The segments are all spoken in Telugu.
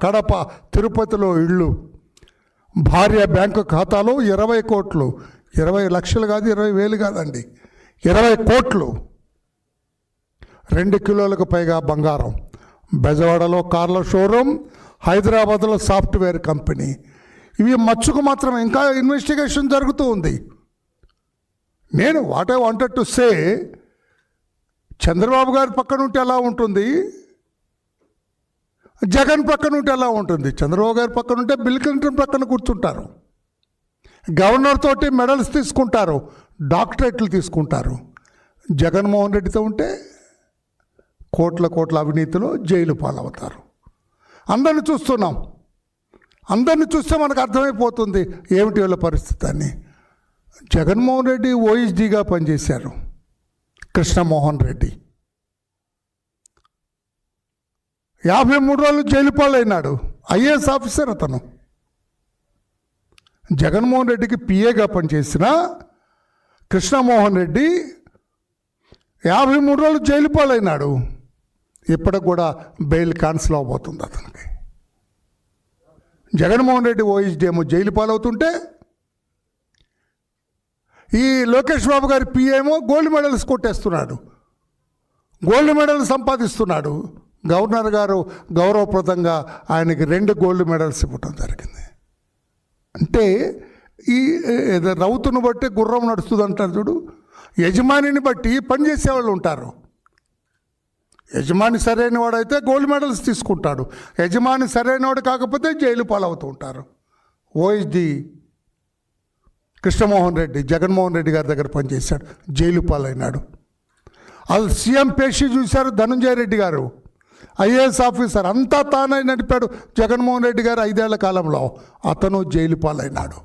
కడప, తిరుపతిలో ఇళ్ళు, భార్య బ్యాంకు ఖాతాలో 20 కోట్లు, 20 లక్షలు కాదు, 20,000 కాదండి, 20 కోట్లు, 2 కిలోలకు పైగా బంగారం, బెజవాడలో కార్ల షోరూమ్, హైదరాబాద్లో సాఫ్ట్వేర్ కంపెనీ. ఇవి మచ్చుకు మాత్రం ఇంకా ఇన్వెస్టిగేషన్ జరుగుతూ ఉంది. నేను what I wanted to say, Chandrababu గారి పక్కన ఉంటే ఎలా ఉంటుంది, జగన్ పక్కన ఉంటే ఎలా ఉంటుంది? చంద్రబాబు గారి పక్కన ఉంటే బిల్ క్లింటన్ పక్కన కూర్చుంటారు, గవర్నర్ తోటి మెడల్స్ తీసుకుంటారు, డాక్టరేట్లు తీసుకుంటారు. జగన్మోహన్ రెడ్డితో ఉంటే కోట్ల అవినీతిలో జైలు పాలవుతారు. అందరిని చూస్తున్నాం, అందరిని చూస్తే మనకు అర్థమైపోతుంది ఏమిటి వీళ్ళ పరిస్థితి అని. జగన్మోహన్ రెడ్డి ఓఎస్డీగా పనిచేశారు, కృష్ణమోహన్ రెడ్డి 53 రోజులు జైలు పాలైనాడు. ఐఏఎస్ ఆఫీసర్ అతను. జగన్మోహన్ రెడ్డికి పిఏగా పనిచేసిన కృష్ణమోహన్ రెడ్డి 53 రోజులు జైలు పాలైనాడు. ఇప్పటికి కూడా బెయిల్ క్యాన్సిల్ అవబోతుంది అతనికి. జగన్మోహన్ రెడ్డి ఓఎస్డీ ఏమో జైలు పాలవుతుంటే, ఈ లోకేష్ బాబు గారి పిఏ ఏమో గోల్డ్ మెడల్స్ కొట్టేస్తున్నాడు, గోల్డ్ మెడల్ సంపాదిస్తున్నాడు. గవర్నర్ గారు గౌరవప్రదంగా ఆయనకి 2 గోల్డ్ మెడల్స్ ఇవ్వటం జరిగింది. అంటే ఈ రౌతును బట్టి గుర్రం నడుస్తుంది అంటారు చూడు, యజమానిని బట్టి పనిచేసేవాళ్ళు ఉంటారు. యజమాని సరైన వాడైతే గోల్డ్ మెడల్స్ తీసుకుంటాడు, యజమాని సరైన వాడు కాకపోతే జైలు పాలవుతూ ఉంటారు. ఓఎస్డీ కృష్ణమోహన్ రెడ్డి జగన్మోహన్ రెడ్డి గారి దగ్గర పనిచేశాడు, జైలు పాలైనాడు. అది సీఎం పేషి చూశారు ధనంజయ రెడ్డి గారు, ఐఏఎస్ ఆఫీసర్, అంతా తానే నడిపాడు జగన్మోహన్ రెడ్డి గారు 5 ఏళ్ల కాలంలో. అతను జైలు పాలైనాడు.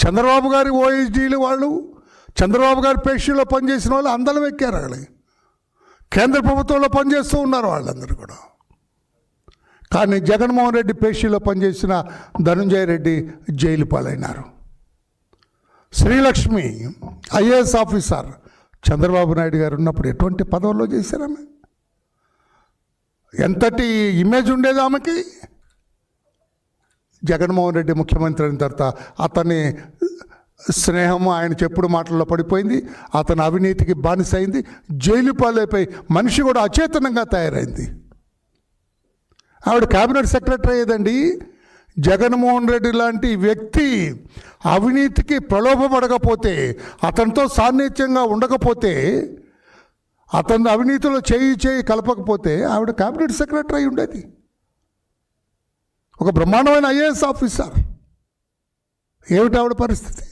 చంద్రబాబు గారి ఓఎస్డీలు వాళ్ళు, చంద్రబాబు గారి పేషీలో పనిచేసిన వాళ్ళు అందరం ఎక్కారు. అక్కడ కేంద్ర ప్రభుత్వంలో పనిచేస్తూ ఉన్నారు వాళ్ళందరూ కూడా. కానీ జగన్మోహన్ రెడ్డి పేషీలో పనిచేసిన ధనంజయ రెడ్డి జైలు పాలైనారు. శ్రీలక్ష్మి ఐఏఎస్ ఆఫీసర్, చంద్రబాబు నాయుడు గారు ఉన్నప్పుడు ఎటువంటి పదవుల్లో చేశారామె? ఎంతటి ఇమేజ్ ఉండేది ఆమెకి? జగన్మోహన్ రెడ్డి ముఖ్యమంత్రి అయిన తర్వాత అతని స్నేహము ఆయన చెప్పుడు మాటల్లో పడిపోయింది, అతని అవినీతికి బానిసైంది, జైలు పాలైపోయి మనిషి కూడా అచేతనంగా తయారైంది. ఆవిడ క్యాబినెట్ సెక్రటరీ అయ్యేదండి. జగన్మోహన్ రెడ్డి లాంటి వ్యక్తి అవినీతికి ప్రలోభపడకపోతే, అతనితో సాన్నిధ్యంగా ఉండకపోతే, అతని అవినీతిలో చేయి కలపకపోతే ఆవిడ క్యాబినెట్ సెక్రటరీ అయి ఉండేది. ఒక బ్రహ్మాండమైన ఐఏఎస్ ఆఫీసర్. ఏమిటి ఆవిడ పరిస్థితి?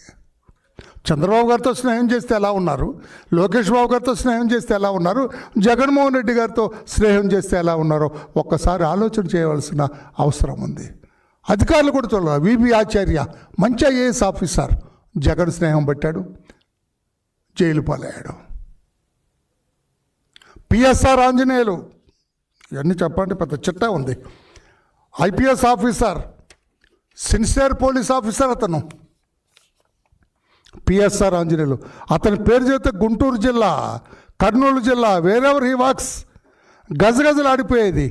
చంద్రబాబు గారితో స్నేహం చేస్తే ఎలా ఉన్నారు, లోకేష్ బాబు గారితో స్నేహం చేస్తే ఎలా ఉన్నారు, జగన్మోహన్ రెడ్డి గారితో స్నేహం చేస్తే ఎలా ఉన్నారో ఒక్కసారి ఆలోచన చేయవలసిన అవసరం ఉంది. అధికారులు కూడా చూడాలి. విబి ఆచార్య మంచి ఐఏఎస్ ఆఫీసర్, జగన్ స్నేహం పెట్టాడు, జైలు పాలయ్యాడు. పిఎస్ఆర్ ఆంజనేయులు, ఇవన్నీ చెప్పండి, పెద్ద చిట్టా ఉంది. IPS officer, sincere police officer అతను. పిఎస్ఆర్ ఆంజనేయులు, అతని పేరు చెబితే గుంటూరు జిల్లా, కర్నూలు జిల్లా, వేరెవర్ హీ వాక్స్ గజగజలాడిపోయేది.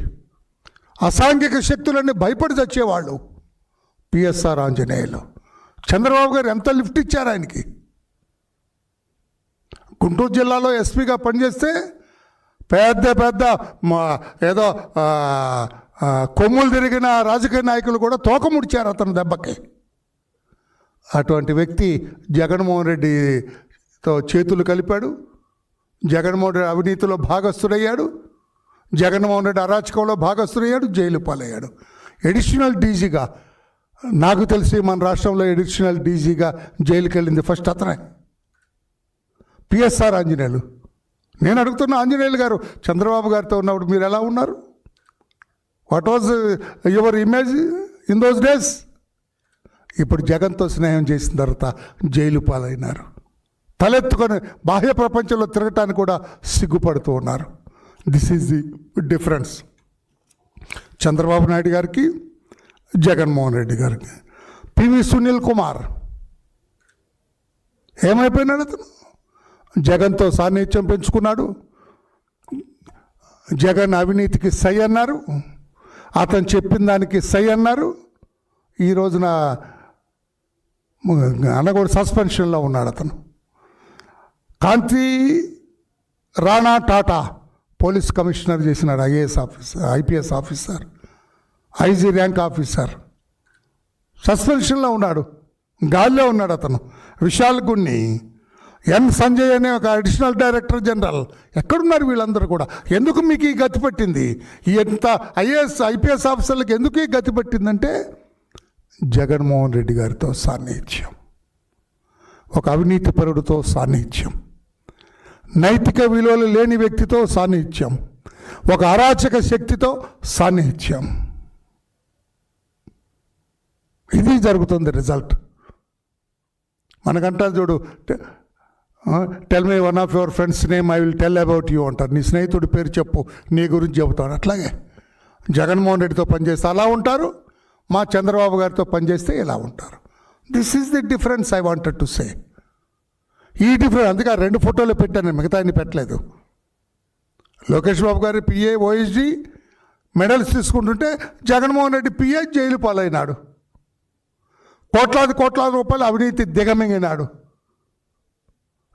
అసాంఘిక శక్తులన్నీ భయపడి చచ్చేవాళ్ళు. పిఎస్ఆర్ ఆంజనేయులు. చంద్రబాబు గారు ఎంత లిఫ్ట్ ఇచ్చారు ఆయనకి. గుంటూరు జిల్లాలో ఎస్పీగా పనిచేస్తే పెద్ద ఏదో కొమ్ములు తిరిగిన రాజకీయ నాయకులు కూడా తోక ముడిచారు అతని దెబ్బకి. అటువంటి వ్యక్తి జగన్మోహన్ రెడ్డితో చేతులు కలిపాడు, జగన్మోహన్ రెడ్డి అవినీతిలో భాగస్థుడయ్యాడు, జగన్మోహన్ రెడ్డి అరాచకంలో భాగస్థుడయ్యాడు, జైలు పాలయ్యాడు. ఎడిషనల్ డీజీగా, నాకు తెలిసి మన రాష్ట్రంలో ఎడిషనల్ డీజీగా జైలుకి వెళ్ళింది ఫస్ట్ అతనే, పిఎస్ఆర్ ఆంజనేయులు. నేను అడుగుతున్న ఆంజనేయులు గారు, చంద్రబాబు గారితో ఉన్నప్పుడు మీరు ఎలా ఉన్నారు? What was your image in those days? ఇప్పుడు జగన్తో స్నేహం చేసిన తర్వాత జైలు పాలైనారు. తలెత్తుకొని బాహ్య ప్రపంచంలో తిరగటానికి కూడా సిగ్గుపడుతూ ఉన్నారు. This is the difference Chandrababu Naidu గారికి, జగన్మోహన్ రెడ్డి గారికి. పివి సునీల్ కుమార్ ఏమైపోయినాడు? అతను జగన్తో సాన్నిధ్యం పెంచుకున్నాడు, జగన్ అవినీతికి సై అన్నారు, అతను చెప్పిన దానికి సై అన్నారు. ఈ రోజున అనగూడ సస్పెన్షన్లో ఉన్నాడు అతను. కాంతి రాణా టాటా పోలీస్ కమిషనర్ చేసినాడు, IPS officer, IG rank officer, సస్పెన్షన్లో ఉన్నాడు, గాల్లో ఉన్నాడు అతను. విశాల్ గున్ని, ఎన్ సంజయ్ అనే ఒక అడిషనల్ డైరెక్టర్ జనరల్, ఎక్కడున్నారు వీళ్ళందరూ కూడా? ఎందుకు మీకు ఈ గతి పట్టింది? ఎంత ఐపీఎస్ ఆఫీసర్లకు ఎందుకు ఈ గతి పట్టిందంటే జగన్మోహన్ రెడ్డి గారితో సాన్నిధ్యం, ఒక అవినీతిపరుడితో సాన్నిధ్యం, నైతిక విలువలు లేని వ్యక్తితో సాన్నిధ్యం, ఒక అరాచక శక్తితో సాన్నిధ్యం. ఇది జరుగుతుంది రిజల్ట్. మనకంటారు చూడు, tell me one of your friends name, I will tell about you అంటారు. నీ స్నేహితుడి పేరు చెప్పు, నీ గురించి చెబుతాడు. అట్లాగే జగన్మోహన్ రెడ్డితో పనిచేస్తే అలా ఉంటారు, మా చంద్రబాబు గారితో పనిచేస్తే ఇలా ఉంటారు. This is the difference I wanted to say. ఈ డిఫరెన్స్ అందుకే 2 ఫోటోలు పెట్టాను, మిగతా అన్ని పెట్టలేదు. లోకేష్ బాబు గారి పిఏ ఓఎస్డీ మెడల్స్ తీసుకుంటుంటే జగన్మోహన్ రెడ్డి పిఏ జైలు పాలైనాడు, కోట్లాది రూపాయలు అవినీతి దిగమింగినాడు.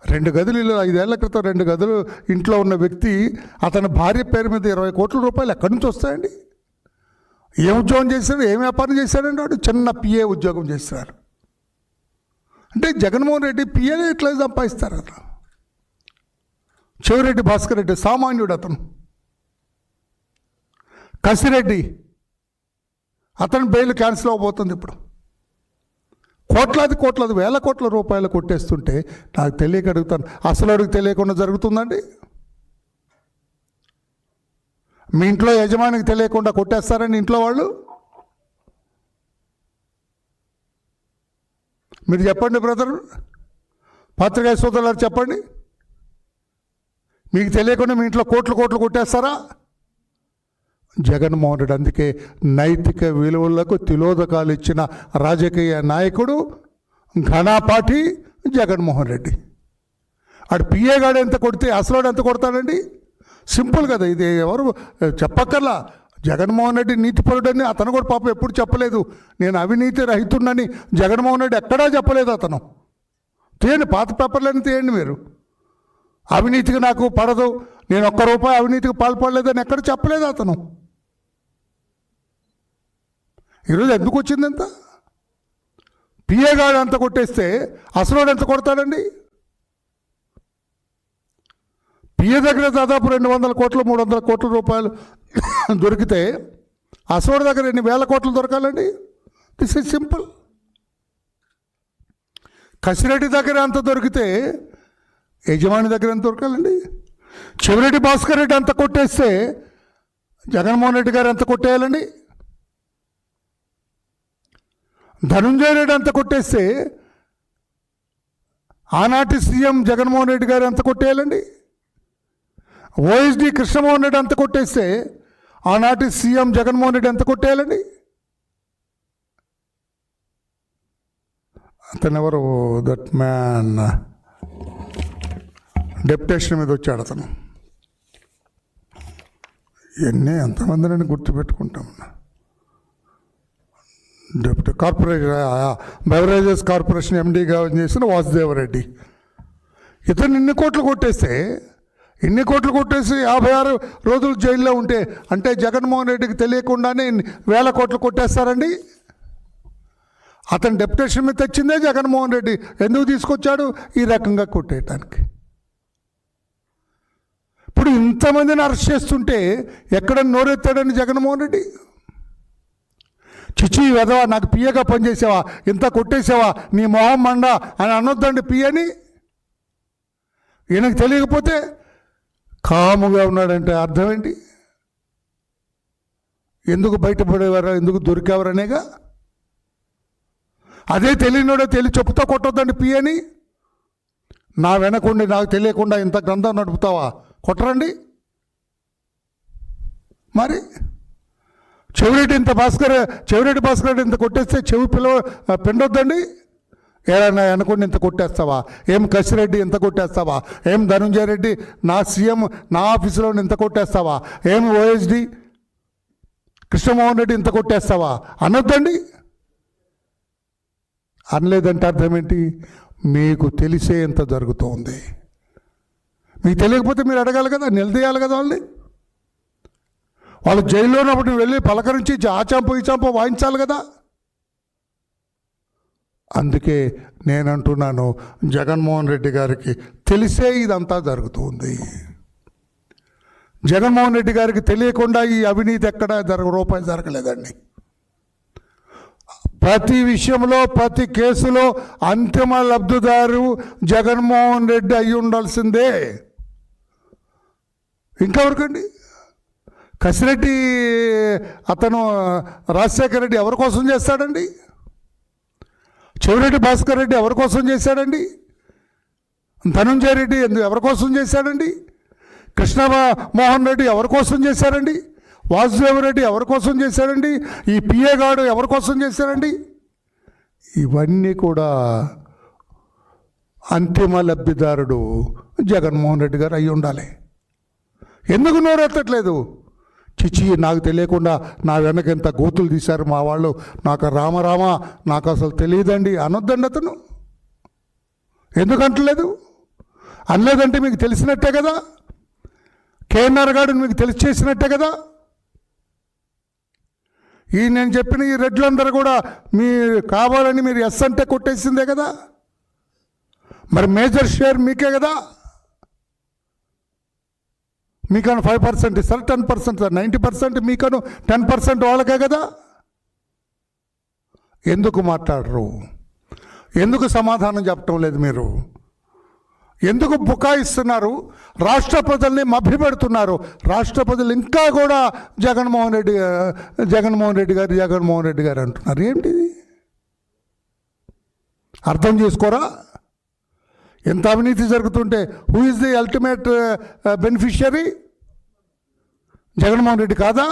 2 గదులు ఇల్లు, 5 ఏళ్ల క్రితం 2 గదులు ఇంట్లో ఉన్న వ్యక్తి అతని భార్య పేరు మీద 20 కోట్ల రూపాయలు ఎక్కడి నుంచి వస్తాయండి? ఏం ఉద్యోగం చేశాడు, ఏం వ్యాపారం చేశాడండి? వాడు చిన్న పిఏ ఉద్యోగం చేస్తున్నాడు. అంటే జగన్మోహన్ రెడ్డి పిఏనే ఎట్లా సంపాదిస్తారు అతను? చెవిరెడ్డి భాస్కర్ రెడ్డి సామాన్యుడు అతను. కసిరెడ్డి అతను బెయిల్ క్యాన్సిల్ అవబోతుంది ఇప్పుడు. కోట్లాది వేల కోట్ల రూపాయలు కొట్టేస్తుంటే నాకు తెలియక అడుగుతాను, అసలు అడుగు తెలియకుండా జరుగుతుందండి? మీ ఇంట్లో యజమానికి తెలియకుండా కొట్టేస్తారండి ఇంట్లో వాళ్ళు? మీరు చెప్పండి బ్రదర్, పత్రికా సోదరులు చెప్పండి, మీకు తెలియకుండా మీ ఇంట్లో కోట్లు కొట్టేస్తారా? జగన్మోహన్ రెడ్డి అందుకే నైతిక విలువలకు తిలోదకాలు ఇచ్చిన రాజకీయ నాయకుడు, ఘనాపాఠి జగన్మోహన్ రెడ్డి. ఆడు పిఏ గాడు ఎంత కొడితే అసలు ఎంత కొడతాడండి? సింపుల్ కదా ఇది, ఎవరు చెప్పక్కర్లా. జగన్మోహన్ రెడ్డి నీతిపరుడని అతను కూడా పాపం ఎప్పుడు చెప్పలేదు. నేను అవినీతి రహితుడని జగన్మోహన్ రెడ్డి ఎక్కడా చెప్పలేదు. అతను తీయండి, పాత పేపర్లని తీయండి మీరు. అవినీతికి నాకు పడదు, నేను ₹1 అవినీతికి పాల్పడలేదని ఎక్కడ చెప్పలేదు అతను. ఈరోజు ఎందుకు వచ్చింది ఎంత? పిఏ గాడు అంత కొట్టేస్తే అసలు ఎంత కొడతాడండి? పిఏ దగ్గర దాదాపు 200 కోట్లు 300 కోట్ల రూపాయలు దొరికితే అసోడు దగ్గర ఎన్ని వేల కోట్లు దొరకాలండి? This is simple. కసిరెడ్డి దగ్గర అంత దొరికితే యజమాని దగ్గర ఎంత దొరకాలండి? చెవిరెడ్డి భాస్కర్ రెడ్డి అంత కొట్టేస్తే జగన్మోహన్ రెడ్డి గారు ఎంత కొట్టేయాలండి? ధనుంజయ రెడ్డి అంత కొట్టేస్తే ఆనాటి సీఎం జగన్మోహన్ రెడ్డి గారు ఎంత కొట్టేయాలండి? ఓఎస్డీ కృష్ణమోహన్ రెడ్డి అంత కొట్టేస్తే ఆనాటి సీఎం జగన్మోహన్ రెడ్డి ఎంత కొట్టేయాలండి? అతను ఎవరు? దట్ మ్యాన్ డెప్యుటేషన్ మీద వచ్చాడు అతను. ఎంతమందిని గుర్తుపెట్టుకుంటాం. డెప్యూటీ బెవరేజెస్ కార్పొరేషన్ ఎండీగా చేసిన వాసుదేవరెడ్డి. ఇతను ఇన్ని కోట్లు కొట్టేసి 56 రోజులు జైల్లో ఉంటే, అంటే జగన్మోహన్ రెడ్డికి తెలియకుండానే వేల కోట్లు కొట్టేస్తారండి. అతను డెప్యుటేషన్ మీద తెచ్చిందే జగన్మోహన్ రెడ్డి. ఎందుకు తీసుకొచ్చాడు? ఈ రకంగా కొట్టేయటానికి. ఇప్పుడు ఇంతమందిని అరెస్ట్ చేస్తుంటే ఎక్కడ నోరెత్తాడని జగన్మోహన్ రెడ్డి? చిచి వెదవా, నాకు పిఏగా పనిచేసావా, ఇంత కొట్టేసావా, నీ మొహం మండ అని అనొద్దండి పిఏని. ఈయనకు తెలియకపోతే కాముగా ఉన్నాడంటే అర్థం ఏంటి? ఎందుకు బయటపడేవారా, ఎందుకు దొరికేవారనేగా. అదే తెలియనోడే చెప్పుతో కొట్టొద్దండి పిఏని. నా వెనకుండి నాకు తెలియకుండా ఇంత గ్రంథం నడుపుతావా, కొట్టరండి. మరి చెవిరెడ్డి భాస్కర్ ఇంత కొట్టేస్తే చెవి పిండొద్దండి. ఏడన్నా అనుకుని ఇంత కొట్టేస్తావా? ఏం కసిరెడ్డి ఇంత కొట్టేస్తావా? ఏం ధనుంజయ రెడ్డి నా సీఎం నా ఆఫీసులో ఇంత కొట్టేస్తావా? ఏం ఓఎస్డి కృష్ణమోహన్ రెడ్డి ఇంత కొట్టేస్తావా అనొద్దండి. అనలేదంటే అర్థం ఏంటి? మీకు తెలిసే ఎంత జరుగుతోంది. మీకు తెలియకపోతే మీరు అడగాలి కదా, నిలదీయాలి కదా వాళ్ళని. వాళ్ళు జైల్లో ఉన్నప్పుడు వెళ్ళి పలకరించి ఆ చాంపో ఈ చాంపో వాయించాలి కదా. అందుకే నేను అంటున్నాను, జగన్మోహన్ రెడ్డి గారికి తెలిసే ఇదంతా జరుగుతుంది. జగన్మోహన్ రెడ్డి గారికి తెలియకుండా ఈ అవినీతి ఎక్కడ రూపాయి జరగలేదండి. ప్రతి విషయంలో ప్రతి కేసులో అంతిమ లబ్ధిదారు జగన్మోహన్ రెడ్డి అయి ఉండాల్సిందే. ఇంకెవరికండి? కసిరెడ్డి అతను రాజశేఖర రెడ్డి ఎవరి కోసం చేస్తాడండి? చెవిరెడ్డి భాస్కర్ రెడ్డి ఎవరి కోసం చేశాడండి? ధనుంజయ రెడ్డి ఎవరి కోసం చేశాడండి? కృష్ణమోహన్ రెడ్డి ఎవరి కోసం చేశారండి? వాసుదేవరెడ్డి ఎవరి కోసం చేశారండి? ఈ పిఏ గాడు ఎవరి కోసం చేశారండి? ఇవన్నీ కూడా అంతిమ లబ్ధిదారుడు జగన్మోహన్ రెడ్డి గారు అయి ఉండాలి. ఎందుకు నోరెత్తట్లేదు? చిచి, నాకు తెలియకుండా నా వెనక ఎంత గోతులు తీశారు మా వాళ్ళు, నాకు రామరామ నాకు అసలు తెలియదండి అనొద్దండి. అతను ఎందుకంటలేదు? అనలేదంటే మీకు తెలిసినట్టే కదా. కేఎన్ఆర్ గారు మీకు తెలిసి చేసినట్టే కదా. నేను చెప్పిన ఈ రెడ్లందరూ కూడా మీరు కావాలని మీరు ఎస్ అంటే కొట్టేసిందే కదా. మరి మేజర్ షేర్ మీకే కదా. మీకను 5% ఇస్తారు, 10% 90% మీకను 10% వాళ్ళకే కదా. ఎందుకు మాట్లాడరు? ఎందుకు సమాధానం చెప్పటం లేదు మీరు? ఎందుకు బుకాయిస్తున్నారు? రాష్ట్ర ప్రజల్ని మభ్యపెడుతున్నారు. రాష్ట్ర ప్రజలు ఇంకా కూడా జగన్మోహన్ రెడ్డి గారు అంటున్నారు. ఏంటిది? అర్థం చేసుకోరా? ఎంత అవినీతి జరుగుతుంటే who is the ultimate beneficiary? Jaganmohan Reddy కాదా?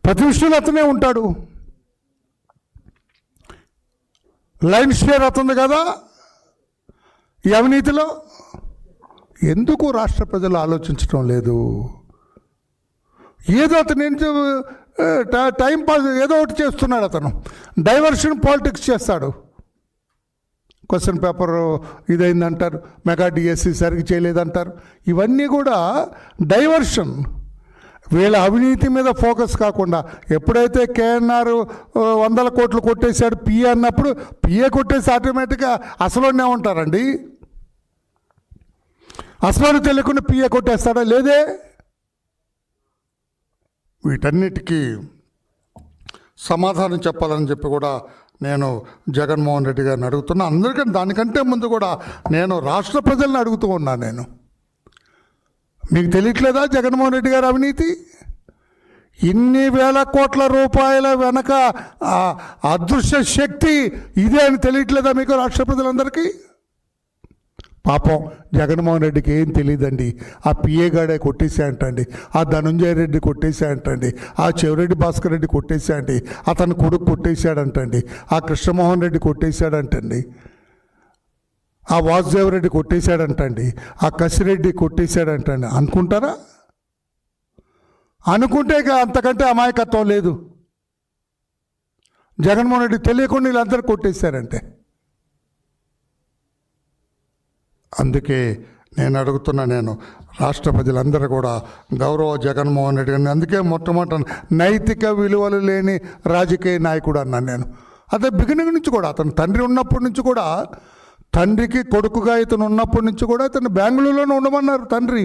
ప్రతి విషయంలో అతనే ఉంటాడు. లైన్ షేర్ అవుతుంది కదా ఈ అవినీతిలో. ఎందుకు రాష్ట్ర ప్రజలు ఆలోచించడం లేదు? ఏదో అతను టైం పాస్ ఏదో ఒకటి చేస్తున్నాడు. అతను డైవర్షన్ పాలిటిక్స్ చేస్తాడు. క్వశ్చన్ పేపర్ ఇదైందంటారు, మెగా డిఎస్సి సరిగ్గా చేయలేదంటారు. ఇవన్నీ కూడా డైవర్షన్. వీళ్ళ అవినీతి మీద ఫోకస్ కాకుండా ఎప్పుడైతే కేఎన్ఆర్ 100 కోట్లు కొట్టేశాడు పిఏ అన్నప్పుడు పిఏ కొట్టేసి ఆటోమేటిక్గా అసలునే ఉంటారండి. అసలు తెలియకుండా పిఏ కొట్టేస్తాడా? లేదే. వీటన్నిటికీ సమాధానం చెప్పాలని చెప్పి కూడా నేను జగన్మోహన్ రెడ్డి గారిని అడుగుతున్నా. అందరికంటే దానికంటే ముందు కూడా నేను రాష్ట్ర ప్రజల్ని అడుగుతూ ఉన్నాను. నేను మీకు తెలియట్లేదా జగన్మోహన్ రెడ్డి గారి అవినీతి? ఇన్ని వేల కోట్ల రూపాయల వెనక అదృశ్య శక్తి ఇదే అని తెలియట్లేదా మీకు రాష్ట్ర ప్రజలందరికీ? పాపం జగన్మోహన్ రెడ్డికి ఏం తెలియదండి. ఆ పిఏ గాడే కొట్టేసాయంటండి, ఆ ధనుంజయ రెడ్డి కొట్టేసాయంటండి, ఆ చెవిరెడ్డి భాస్కర్ రెడ్డి కొట్టేసాయండి, అతని కొడుకు కొట్టేశాడంటండి, ఆ కృష్ణమోహన్ రెడ్డి కొట్టేశాడంటండి, ఆ వాసుదేవరెడ్డి కొట్టేశాడంటండి, ఆ కసిరెడ్డి కొట్టేశాడంటండి అనుకుంటారా? అనుకుంటే ఇక అంతకంటే అమాయకత్వం లేదు. జగన్మోహన్ రెడ్డి తెలియకుండా వీళ్ళందరూ కొట్టేశారంటే. అందుకే నేను అడుగుతున్నా, నేను రాష్ట్ర ప్రజలందరూ కూడా గౌరవ జగన్మోహన్ రెడ్డి గారిని అందుకే మొట్టమొదట నైతిక విలువలు లేని రాజకీయ నాయకుడు అన్నాను నేను. అదే బిగినింగ్ నుంచి కూడా అతను తండ్రి ఉన్నప్పటి నుంచి కూడా, తండ్రికి కొడుకుగా ఇతను ఉన్నప్పటి నుంచి కూడా ఇతను బెంగళూరులోనే ఉండమన్నారు తండ్రి.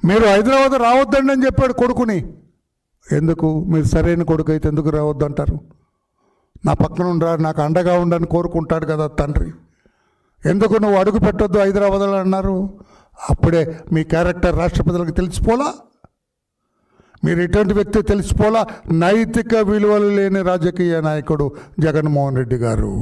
మీరు హైదరాబాద్ రావద్దండి అని చెప్పాడు కొడుకుని. ఎందుకు? మీరు సరైన కొడుకు అయితే ఎందుకు రావద్దంటారు? నా పక్కన ఉండరా, నాకు అండగా ఉండని కోరుకుంటాడు కదా తండ్రి. ఎందుకు నువ్వు అడుగు పెట్టొద్దు హైదరాబాద్లో అన్నారు? అప్పుడే మీ క్యారెక్టర్ రాష్ట్ర ప్రజలకు తెలిసిపోలా, మీరు ఎటువంటి వ్యక్తి తెలిసిపోలా. నైతిక విలువలు లేని రాజకీయ నాయకుడు జగన్మోహన్ రెడ్డి గారు.